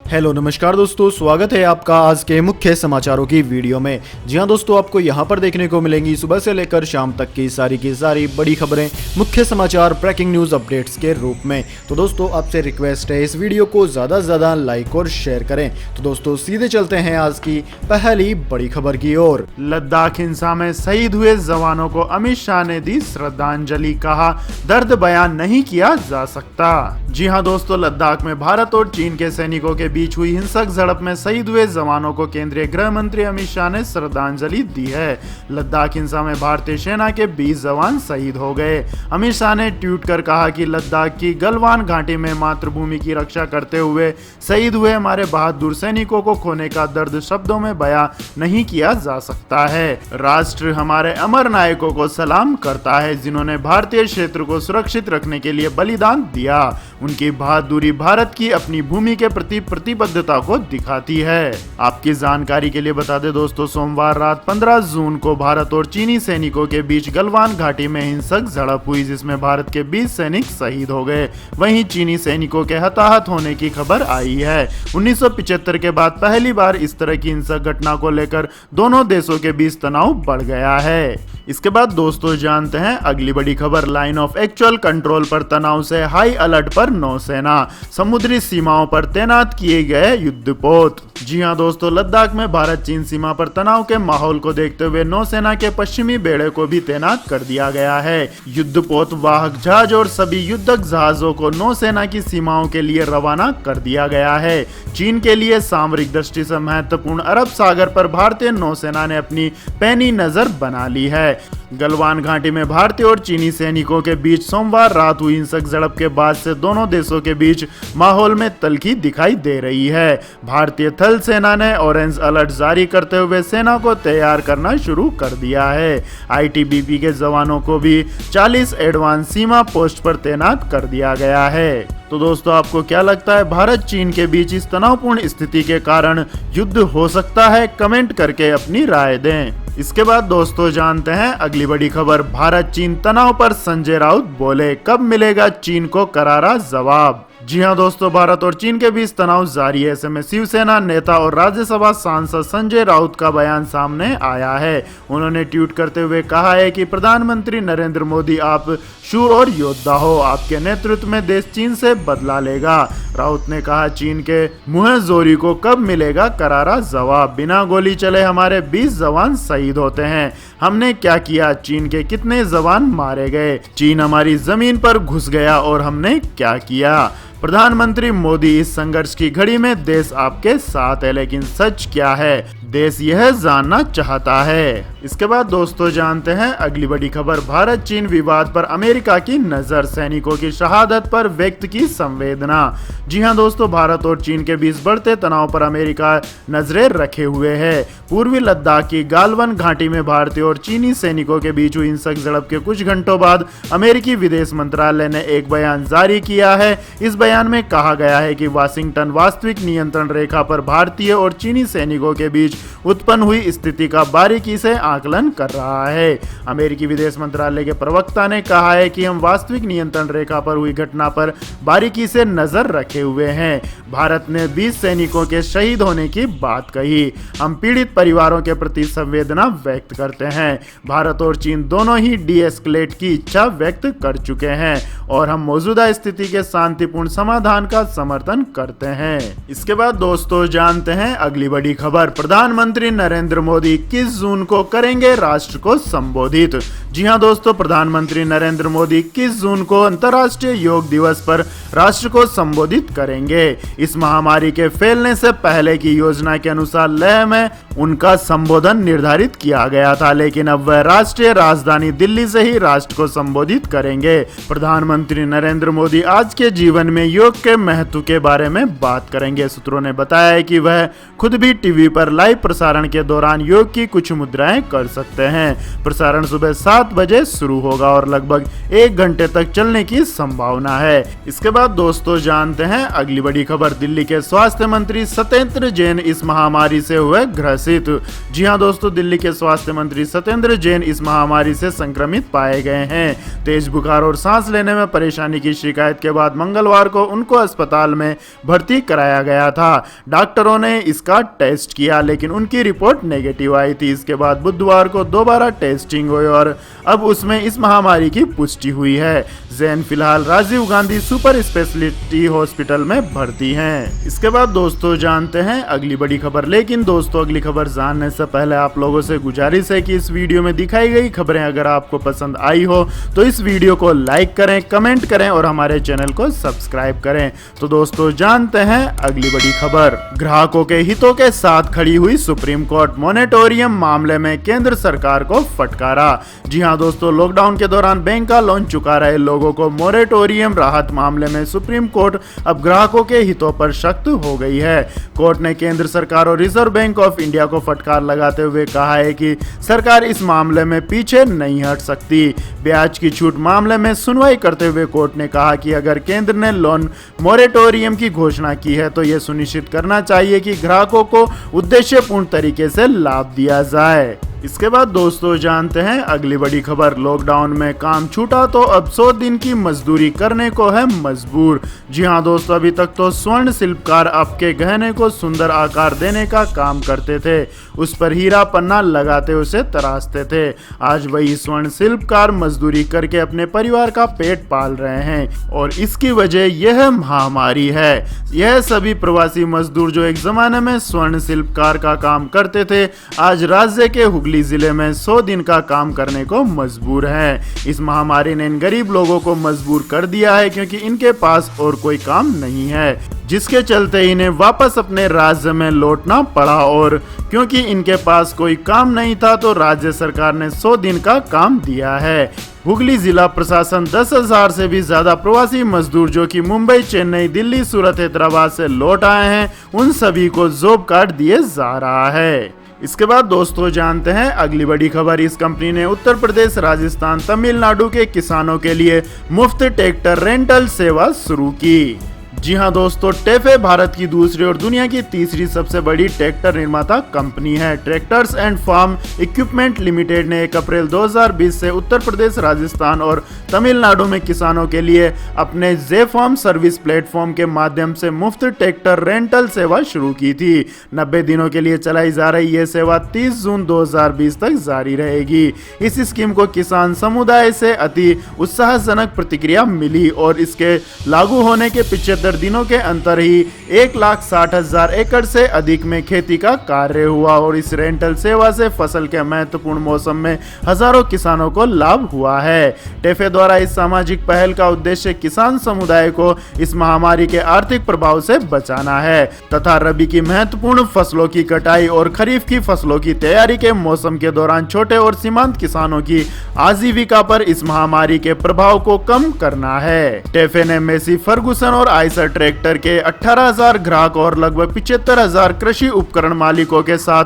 Hello नमस्कार दोस्तों, स्वागत है आपका आज के मुख्य समाचारों की वीडियो में। जी हां दोस्तों, आपको यहां पर देखने को मिलेंगी सुबह से लेकर शाम तक की सारी बड़ी खबरें, मुख्य समाचार, ब्रेकिंग न्यूज अपडेट्स के रूप में। तो दोस्तों आपसे रिक्वेस्ट है इस वीडियो को ज़्यादा से ज़्यादा लाइक और शेयर करें। तो दोस्तों सीधे चलते हैं आज की पहली बड़ी खबर की ओर। लद्दाख हिंसा में शहीद हुए जवानों को अमित शाह ने दी श्रद्धांजलि, कहा दर्द बयान नहीं किया जा सकता। जी हां दोस्तों, लद्दाख में भारत और चीन के सैनिकों के बीच हुई हिंसक झड़प में शहीद हुए जवानों को केंद्रीय गृह मंत्री अमित शाह ने श्रद्धांजलि दी है। लद्दाख हिंसा में भारतीय सेना के 20 जवान शहीद हो गए। अमित शाह ने ट्वीट कर कहा कि लद्दाख की गलवान घाटी में मातृभूमि की रक्षा करते हुए शहीद हुए हमारे बहादुर सैनिकों को खोने का दर्द शब्दों में बयां नहीं किया जा सकता है। राष्ट्र हमारे अमर नायकों को सलाम करता है जिन्होंने भारतीय क्षेत्र को सुरक्षित रखने के लिए बलिदान दिया। उनकी बहादुरी भारत की अपनी भूमि के प्रति प्रतिबद्धता को दिखाती है। आपकी जानकारी के लिए बता दें दोस्तों, सोमवार रात 15 जून को भारत और चीनी सैनिकों के बीच गलवान घाटी में हिंसक झड़प हुई जिसमें भारत के 20 सैनिक शहीद हो गए। वहीं चीनी सैनिकों के हताहत होने की खबर आई है। 1975 के बाद पहली बार इस तरह की हिंसक घटना को लेकर दोनों देशों के बीच तनाव बढ़ गया है। इसके बाद दोस्तों जानते हैं अगली बड़ी खबर। लाइन ऑफ एक्चुअल कंट्रोल पर तनाव से हाई अलर्ट पर नौसेना, समुद्री सीमाओं पर तैनात किए गए युद्धपोत। जी हां दोस्तों, लद्दाख में भारत चीन सीमा पर तनाव के माहौल को देखते हुए नौसेना के पश्चिमी बेड़े को भी तैनात कर दिया गया है। युद्धपोत, वाहक जहाज और सभी युद्धक जहाजों को नौसेना की सीमाओं के लिए रवाना कर दिया गया है। चीन के लिए सामरिक दृष्टि से महत्वपूर्ण अरब सागर पर भारतीय नौसेना ने अपनी पैनी नजर बना ली है। गलवान घाटी में भारतीय और चीनी सैनिकों के बीच सोमवार रात हुई हिंसक झड़प के बाद से दोनों देशों के बीच माहौल में तल्खी दिखाई दे रही है। भारतीय थल सेना ने ऑरेंज अलर्ट जारी करते हुए सेना को तैयार करना शुरू कर दिया है। आईटीबीपी के जवानों को भी 40 एडवांस सीमा पोस्ट पर तैनात कर दिया गया है। तो दोस्तों आपको क्या लगता है, भारत चीन के बीच इस तनावपूर्ण स्थिति के कारण युद्ध हो सकता है? कमेंट करके अपनी राय दें। इसके बाद दोस्तों जानते हैं अगली बड़ी खबर। भारत चीन तनाव पर संजय राउत बोले, कब मिलेगा चीन को करारा जवाब। जी हां दोस्तों, भारत और चीन के बीच तनाव जारी है। ऐसे में शिवसेना नेता और राज्यसभा सांसद संजय राउत का बयान सामने आया है। उन्होंने ट्वीट करते हुए कहा है कि प्रधानमंत्री नरेंद्र मोदी, आप शूर और योद्धा हो, आपके नेतृत्व में देश चीन से बदला लेगा। राउत ने कहा, चीन के मुंहजोरी को कब मिलेगा करारा जवाब। बिना गोली चले हमारे 20 जवान शहीद होते हैं। हमने क्या किया? चीन के कितने जवान मारे गए? चीन हमारी जमीन पर घुस गया और हमने क्या किया? प्रधानमंत्री मोदी, इस संघर्ष की घड़ी में देश आपके साथ है, लेकिन सच क्या है? देश यह जानना चाहता है। इसके बाद दोस्तों जानते हैं अगली बड़ी खबर। भारत चीन विवाद पर अमेरिका की नजर, सैनिकों की शहादत पर व्यक्त की संवेदना। जी हां दोस्तों, भारत और चीन के बीच बढ़ते तनाव पर अमेरिका नजरें रखे हुए है। पूर्वी लद्दाख की गालवन घाटी में भारतीय और चीनी सैनिकों के बीच हुई हिंसक झड़प के कुछ घंटों बाद अमेरिकी विदेश मंत्रालय ने एक बयान जारी किया है। इस बयान में कहा गया है कि वाशिंगटन वास्तविक नियंत्रण रेखा पर भारतीय और चीनी सैनिकों के बीच उत्पन्न हुई स्थिति का बारीकी से आकलन कर रहा है। अमेरिकी विदेश मंत्रालय के प्रवक्ता ने कहा है कि हम वास्तविक नियंत्रण रेखा पर हुई घटना पर बारीकी से नजर रखे हुए हैं। भारत ने 20 सैनिकों के शहीद होने की बात कही। हम पीड़ित परिवारों के प्रति संवेदना व्यक्त करते हैं। भारत और चीन दोनों ही डी-एस्केलेट की इच्छा व्यक्त कर चुके हैं और हम मौजूदा स्थिति के शांतिपूर्ण समाधान का समर्थन करते हैं। इसके बाद दोस्तों जानते हैं अगली बड़ी खबर। प्रधानमंत्री नरेंद्र मोदी 21 जून को करेंगे राष्ट्र को संबोधित। जी हां दोस्तों, प्रधानमंत्री नरेंद्र मोदी 21 जून को अंतर्राष्ट्रीय योग दिवस पर राष्ट्र को संबोधित करेंगे। इस महामारी के फैलने से पहले की योजना के अनुसार लेह में उनका संबोधन निर्धारित किया गया था, लेकिन अब वह राष्ट्रीय राजधानी दिल्ली से ही राष्ट्र को संबोधित करेंगे। प्रधानमंत्री नरेंद्र मोदी आज के जीवन में योग के महत्व के बारे में बात करेंगे। सूत्रों ने बताया है कि वह खुद भी टीवी पर लाइव प्रसारण के दौरान योग की कुछ मुद्राएं कर सकते हैं। प्रसारण सुबह 7 बजे शुरू होगा और लगभग 1 घंटे तक चलने की संभावना है। इसके बाद दोस्तों जानते हैं अगली बड़ी खबर। दिल्ली के स्वास्थ्य मंत्री सत्येंद्र जैन इस महामारी से हुए ग्रसित। जी हां दोस्तों, दिल्ली के स्वास्थ्य मंत्री सत्येंद्र जैन इस महामारी से संक्रमित पाए गए हैं। तेज बुखार और सांस लेने में परेशानी की शिकायत के बाद मंगलवार को को उनको अस्पताल में भर्ती कराया गया था। डॉक्टरों ने इसका टेस्ट किया लेकिन उनकी रिपोर्ट नेगेटिव आई थी। इसके बाद बुधवार को दोबारा टेस्टिंग हुई और अब उसमें इस महामारी की पुष्टि हुई है। जैन फिलहाल Rajiv Gandhi super speciality hospital में भर्ती हैं। इसके बाद दोस्तों जानते हैं अगली बड़ी खबर। लेकिन दोस्तों अगली खबर जानने से पहले आप लोगों से गुजारिश है कि इस वीडियो में दिखाई गई खबरें अगर आपको पसंद आई हो तो इस वीडियो को लाइक करें, कमेंट करें और हमारे चैनल को सब्सक्राइब करें। तो दोस्तों जानते हैं अगली बड़ी खबर। ग्राहकों के हितों के साथ खड़ी हुई सुप्रीम कोर्ट, मोनेटोरियम मामले में केंद्र सरकार को फटकारा। जी हां दोस्तों, लॉकडाउन के दौरान बैंक का लोन चुका रहे लोगों को मोरेटोरियम राहत मामले में सुप्रीम कोर्ट अब ग्राहकों के हितों पर सख्त हो गई है। कोर्ट ने केंद्र सरकार और रिजर्व बैंक ऑफ इंडिया को फटकार लगाते हुए कहा है कि सरकार इस मामले में पीछे नहीं हट सकती। ब्याज की छूट मामले में सुनवाई करते हुए कोर्ट ने कहा कि अगर केंद्र ने लोन मोरेटोरियम की घोषणा की है तो यह सुनिश्चित करना चाहिए कि ग्राहकों को उद्देश्यपूर्ण तरीके से लाभ दिया जाए। इसके बाद दोस्तों जानते हैं अगली बड़ी खबर। लॉकडाउन में काम छूटा तो अब 100 दिन की मजदूरी करने को है मजबूर। जी हां दोस्तों, अभी तक तो स्वर्ण शिल्पकार आपके गहने को सुंदर आकार देने का काम करते थे, उस पर हीरा पन्ना लगाते उसे तराशते थे। आज वही स्वर्ण शिल्पकार मजदूरी करके अपने परिवार का पेट पाल रहे हैं और इसकी वजह यह महामारी है। यह सभी प्रवासी मजदूर जो एक जमाने में स्वर्ण शिल्पकार का काम करते थे आज राज्य के हुगली जिले में 100 दिन का काम करने को मजबूर है। इस महामारी ने इन गरीब लोगों को मजबूर कर दिया है क्योंकि इनके पास और कोई काम नहीं है, जिसके चलते इन्हें वापस अपने राज्य में लौटना पड़ा। और क्योंकि इनके पास कोई काम नहीं था तो राज्य सरकार ने 100 दिन का काम दिया है। हुगली जिला प्रशासन 10,000 से भी ज्यादा प्रवासी मजदूर जो कि मुंबई, चेन्नई, दिल्ली, सूरत, हैदराबाद से लौट आए हैं उन सभी को जॉब कार्ड दिए जा रहा है। इसके बाद दोस्तों जानते हैं अगली बड़ी खबर। इस कंपनी ने उत्तर प्रदेश, राजस्थान, तमिलनाडु के किसानों के लिए मुफ्त ट्रैक्टर रेंटल सेवा शुरू की। जी हां दोस्तों, टेफे भारत की दूसरी और दुनिया की तीसरी सबसे बड़ी ट्रैक्टर निर्माता कंपनी है। Tractors and farm equipment limited ने 1 अप्रैल 2020 से उत्तर प्रदेश, राजस्थान और तमिलनाडु में किसानों के लिए अपने जे-फार्म सर्विस प्लेटफॉर्म के माध्यम से मुफ्त ट्रैक्टर रेंटल सेवा शुरू की थी। 90 दिनों के लिए चलाई जा रही यह सेवा 30 जून 2020 तक जारी रहेगी। इस स्कीम को किसान समुदाय से अति उत्साहजनक प्रतिक्रिया मिली और इसके लागू होने के 75 दिनों के अंतर ही 1,60,000 एकड़ से अधिक में खेती का कार्य हुआ और इस रेंटल सेवा से फसल के महत्वपूर्ण मौसम में हजारों किसानों को लाभ हुआ है। टेफे द्वारा इस सामाजिक पहल का उद्देश्य किसान समुदाय को इस महामारी के आर्थिक प्रभाव से बचाना है तथा रबी की महत्वपूर्ण फसलों की कटाई और खरीफ की फसलों की तैयारी के मौसम के दौरान छोटे और सीमांत किसानों की आजीविका पर इस महामारी के प्रभाव को कम करना है। टेफे ने मेसी फर्गुसन और ट्रैक्टर के 18,000 ग्राहक और लगभग 75,000 कृषि उपकरण मालिकों के साथ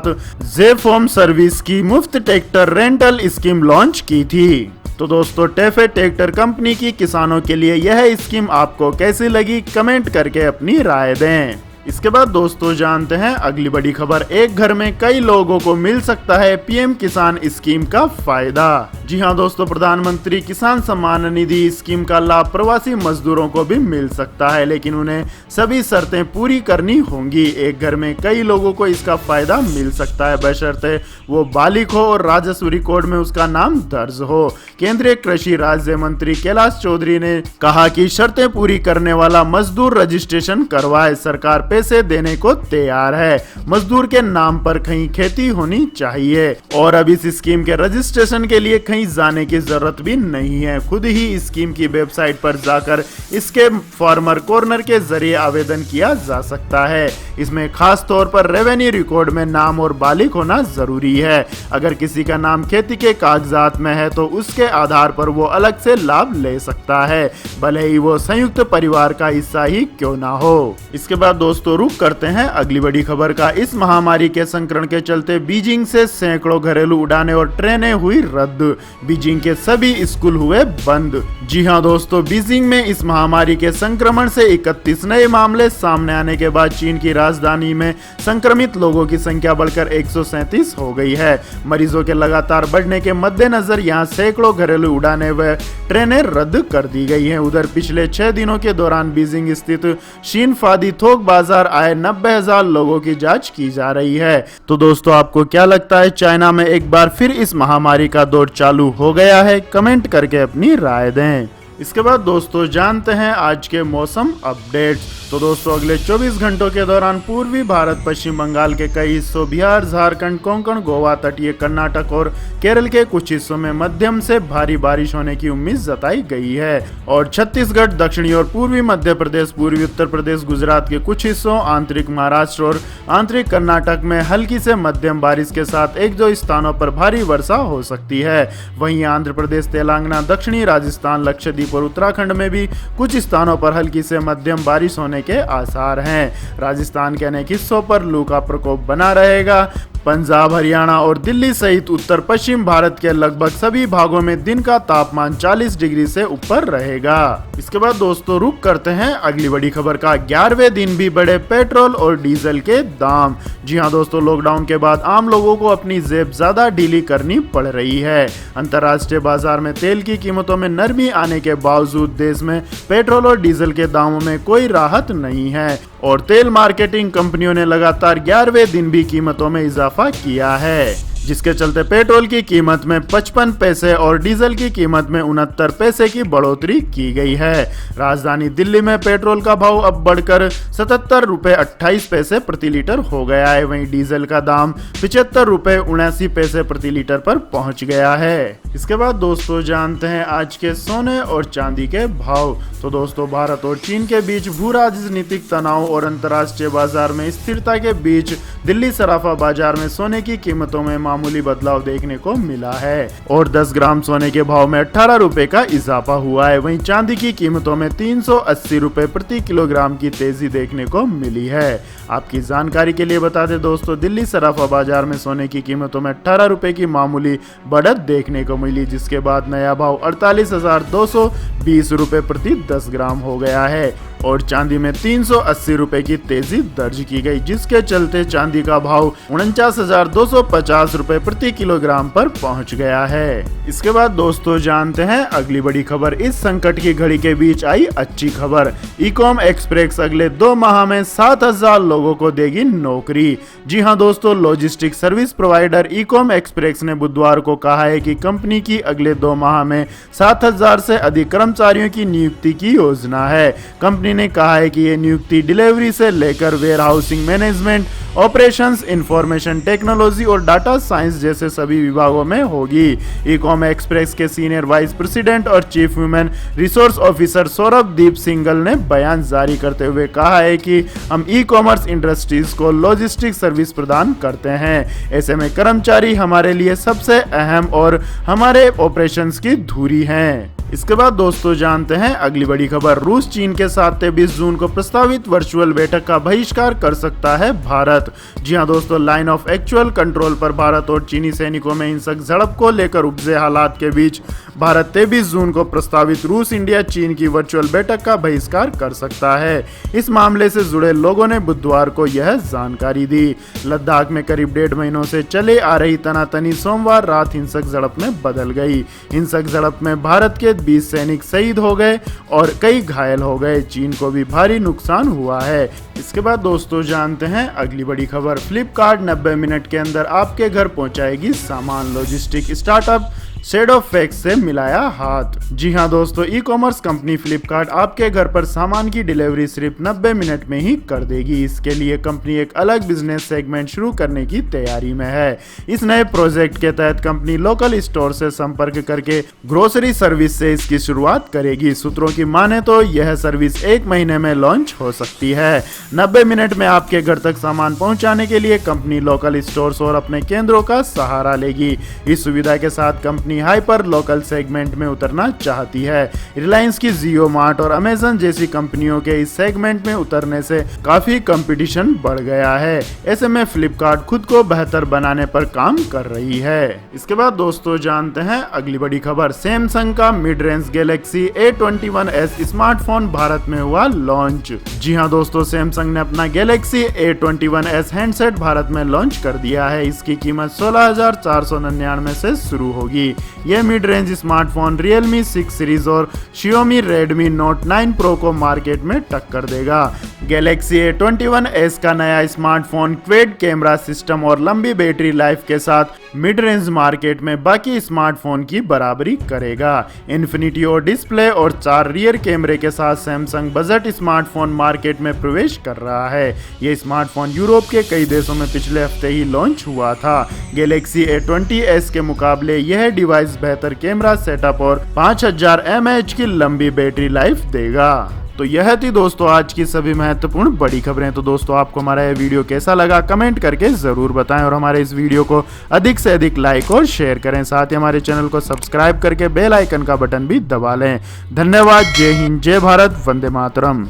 जे-फार्म सर्विस की मुफ्त ट्रैक्टर रेंटल स्कीम लॉन्च की थी। तो दोस्तों, टेफे ट्रैक्टर कंपनी की किसानों के लिए यह स्कीम आपको कैसी लगी कमेंट करके अपनी राय दें। इसके बाद दोस्तों जानते हैं अगली बड़ी खबर। एक घर में कई लोगों को मिल सकता है पीएम किसान स्कीम का फायदा। जी हां दोस्तों, प्रधानमंत्री किसान सम्मान निधि स्कीम का लाभ प्रवासी मजदूरों को भी मिल सकता है, लेकिन उन्हें सभी शर्तें पूरी करनी होंगी। एक घर में कई लोगों को इसका फायदा मिल सकता है बशर्ते वो बालिग हो और राजस्व रिकॉर्ड में उसका नाम दर्ज हो। केंद्रीय कृषि राज्य मंत्री कैलाश चौधरी ने कहा कि शर्तें पूरी करने वाला मजदूर रजिस्ट्रेशन करवाए, सरकार पैसे देने को तैयार है। मजदूर के नाम पर कहीं खेती होनी चाहिए और अब इस स्कीम के रजिस्ट्रेशन के लिए कहीं जाने की जरूरत भी नहीं है। खुद ही स्कीम की वेबसाइट पर जाकर इसके फार्मर कॉर्नर के जरिए आवेदन किया जा सकता है। इसमें खास तौर पर रेवेन्यू रिकॉर्ड में नाम और बालिग होना जरूरी है। अगर किसी का नाम खेती के कागजात में है तो उसके आधार पर वो अलग से लाभ ले सकता है, भले ही वो संयुक्त परिवार का हिस्सा ही क्यों ना हो। इसके बाद दोस्तों रुक करते हैं अगली बड़ी खबर का। इस महामारी के संक्रमण के चलते बीजिंग से सैकड़ों घरेलू उड़ानें और ट्रेनें हुई रद्द। बीजिंग के सभी स्कूल हुए बंद। जी हां दोस्तों, बीजिंग में इस महामारी के संक्रमण से 31 नए मामले सामने आने के बाद चीन की राजधानी में संक्रमित लोगों की संख्या बढ़कर 137 हो गई है। मरीजों के लगातार बढ़ने के मद्देनजर यहां सैकड़ों घरेलू उड़ानें व ट्रेनें रद्द कर दी गई हैं। उधर पिछले 6 दिनों के दौरान बीजिंग स्थित शिनफादी थोक बाजार आए 90,000 लोगों की जांच की जा रही है। तो दोस्तों, आपको क्या लगता है, चाइना में एक बार फिर इस महामारी का दौर चालू हो गया है? कमेंट करके अपनी राय दें। इसके बाद दोस्तों जानते हैं आज के मौसम अपडेट्स। तो दोस्तों, अगले 24 घंटों के दौरान पूर्वी भारत, पश्चिम बंगाल के कई हिस्सों, बिहार, झारखंड, कोंकण, गोवा, तटीय कर्नाटक और केरल के कुछ हिस्सों में मध्यम से भारी बारिश होने की उम्मीद जताई गई है। और छत्तीसगढ़, दक्षिणी और पूर्वी मध्य प्रदेश, पूर्वी उत्तर प्रदेश, गुजरात के कुछ हिस्सों, आंतरिक महाराष्ट्र और आंतरिक कर्नाटक में हल्की से मध्यम बारिश के साथ 1-2 स्थानों पर भारी वर्षा हो सकती है। वहीं आंध्र प्रदेश, तेलंगाना, दक्षिणी राजस्थान, लक्षद्वीप और उत्तराखंड में भी कुछ स्थानों पर हल्की से मध्यम बारिश होने के आसार हैं। राजस्थान के अनेक हिस्सों पर लू का प्रकोप बना रहेगा। पंजाब, हरियाणा और दिल्ली सहित उत्तर पश्चिम भारत के लगभग सभी भागों में दिन का तापमान 40 डिग्री से ऊपर रहेगा। इसके बाद दोस्तों रुक करते हैं अगली बड़ी खबर का। 11वें दिन भी बढ़े पेट्रोल और डीजल के दाम। जी हां दोस्तों, लॉकडाउन के बाद आम लोगों को अपनी जेब ज्यादा ढीली करनी पड़ रही है। अंतर्राष्ट्रीय बाजार में तेल की कीमतों में नरमी आने के बावजूद देश में पेट्रोल और डीजल के दामों में कोई राहत नहीं है और तेल मार्केटिंग कंपनियों ने लगातार 11वें दिन भी कीमतों में इजाफा किया है, जिसके चलते पेट्रोल की कीमत में 55 पैसे और डीजल की कीमत में 69 पैसे की बढ़ोतरी की गई है। राजधानी दिल्ली में पेट्रोल का भाव अब बढ़कर 77 रुपए 28 पैसे प्रति लीटर हो गया है। वहीं डीजल का दाम 75 रुपए 79 पैसे प्रति लीटर पर पहुंच गया है। इसके बाद दोस्तों जानते हैं आज के सोने और चांदी के भाव। तो दोस्तों, भारत और चीन के बीच भू राजनीतिक तनाव और अंतर्राष्ट्रीय बाजार में स्थिरता के बीच दिल्ली सराफा बाजार में सोने की कीमतों में मामूली बदलाव देखने को मिला है और 10 ग्राम सोने के भाव में 18 रुपए का इजाफा हुआ है। वहीं चांदी की कीमतों में 380 रुपए प्रति किलोग्राम की तेजी देखने को मिली है। आपकी जानकारी के लिए बता दें दोस्तों, दिल्ली सराफा बाजार में सोने की कीमतों में 18 रुपए की मामूली बढ़त देखने को मिली, जिसके बाद नया भाव 48,220 रुपए प्रति 10 ग्राम हो गया है और चांदी में 380 रुपए की तेजी दर्ज की गई, जिसके चलते चांदी का भाव 49,250 रुपए प्रति किलोग्राम पर पहुंच गया है। इसके बाद दोस्तों जानते हैं अगली बड़ी खबर। इस संकट की घड़ी के बीच आई अच्छी खबर। ई-कॉम एक्सप्रेस अगले 2 माह में 7,000 लोगों को देगी नौकरी। जी हां दोस्तों, logistic service provider e-com express ने बुधवार को कहा है कि कंपनी की अगले 2 माह में 7,000 से अधिक कर्मचारियों की नियुक्ति की योजना है। कंपनी ने कहा है कि ये नियुक्ति डिलीवरी से लेकर warehousing management, operations, information technology और डाटा साइंस जैसे सभी विभागों में होगी। ई-कॉम एक्सप्रेस के सीनियर वाइस प्रेसिडेंट और chief human resource officer Saurabh Deep Singal ने बयान जारी करते हुए कहा है कि हम ई-कॉमर्स इंडस्ट्रीज को लॉजिस्टिक सर्विस प्रदान करते हैं। ऐसे में कर्मचारी हमारे लिए सबसे अहम और हमारे ऑपरेशंस की धुरी हैं। इसके बाद दोस्तों जानते हैं अगली बड़ी खबर। रूस चीन के साथ 23 जून को प्रस्तावित वर्चुअल बैठक का बहिष्कार कर सकता है भारत। जी हां दोस्तों, लाइन ऑफ एक्चुअल कंट्रोल पर भारत और चीनी सैनिकों में हिंसक झड़प को लेकर उपजे हालात के बीच भारत 23 जून को प्रस्तावित रूस इंडिया चीन की वर्चुअल बैठक का बहिष्कार कर सकता है। इस मामले से जुड़े लोगों ने बुधवार को यह जानकारी दी। लद्दाख में करीब 1.5 महीनों से चले आ रही तनातनी सोमवार रात हिंसक झड़प में बदल गई। हिंसक झड़प में भारत के 20 सैनिक शहीद हो गए और कई घायल हो गए। चीन को भी भारी नुकसान हुआ है। इसके बाद दोस्तों जानते हैं अगली बड़ी खबर। फ्लिपकार्ट 90 मिनट के अंदर आपके घर पहुंचाएगी सामान। लॉजिस्टिक स्टार्टअप शेडोफैक्स से मिलाया हाथ। जी हां दोस्तों, ई कॉमर्स कंपनी फ्लिपकार्ट आपके घर पर सामान की डिलीवरी सिर्फ 90 मिनट में ही कर देगी। इसके लिए कंपनी एक अलग बिजनेस सेगमेंट शुरू करने की तैयारी में है। इस नए प्रोजेक्ट के तहत कंपनी लोकल स्टोर से संपर्क करके ग्रोसरी सर्विस से इसकी शुरुआत करेगी। सूत्रों की माने तो यह सर्विस 1 महीने में लॉन्च हो सकती है। 90 मिनट में आपके घर तक सामान पहुंचाने के लिए कंपनी लोकल स्टोर्स और अपने केंद्रों का सहारा लेगी। इस सुविधा के साथ company company hyper local segment में उतरना चाहती है। रिलायंस की जियो मार्ट और अमेजन जैसी कंपनियों के इस सेगमेंट में उतरने से काफी कंपटीशन बढ़ गया है। ऐसे में फ्लिपकार्ट खुद को बेहतर बनाने पर काम कर रही है। इसके बाद दोस्तों जानते हैं अगली बड़ी खबर। सैमसंग का mid range Galaxy A21s smartphone Bharat में हुआ लॉन्च। जी हां दोस्तों, सैमसंग ने अपना गैलेक्सी A21s हैंडसेट भारत में लॉन्च कर दिया है। इसकी कीमत 16,499 से शुरू होगी। यह mid range smartphone Realme 6 series और Xiaomi Redmi Note 9 Pro को मार्केट में टक्कर देगा। गैलेक्सी A21s का नया स्मार्टफोन क्वेड कैमरा सिस्टम और लंबी बैटरी लाइफ के साथ मिड रेंज मार्केट में बाकी स्मार्टफोन की बराबरी करेगा। इन्फिनिटी और डिस्प्ले और 4 रियर कैमरे के साथ सैमसंग बजट स्मार्टफोन मार्केट में प्रवेश कर रहा है। यह स्मार्टफोन यूरोप के कई देशों में पिछले हफ्ते ही लॉन्च हुआ था। गैलेक्सी A20s के मुकाबले यह डिवाइस बेहतर कैमरा सेटअप और 5000 mAh की लंबी बैटरी लाइफ देगा। तो यह थी दोस्तों आज की सभी महत्वपूर्ण बड़ी खबरें। तो दोस्तों आपको हमारा यह वीडियो कैसा लगा कमेंट करके जरूर बताएं और हमारे इस वीडियो को अधिक से अधिक लाइक और शेयर करें। साथ ही हमारे चैनल को सब्सक्राइब करके बेल आइकन का बटन भी दबा लें। धन्यवाद। जय हिंद, जय भारत, वंदे मातरम।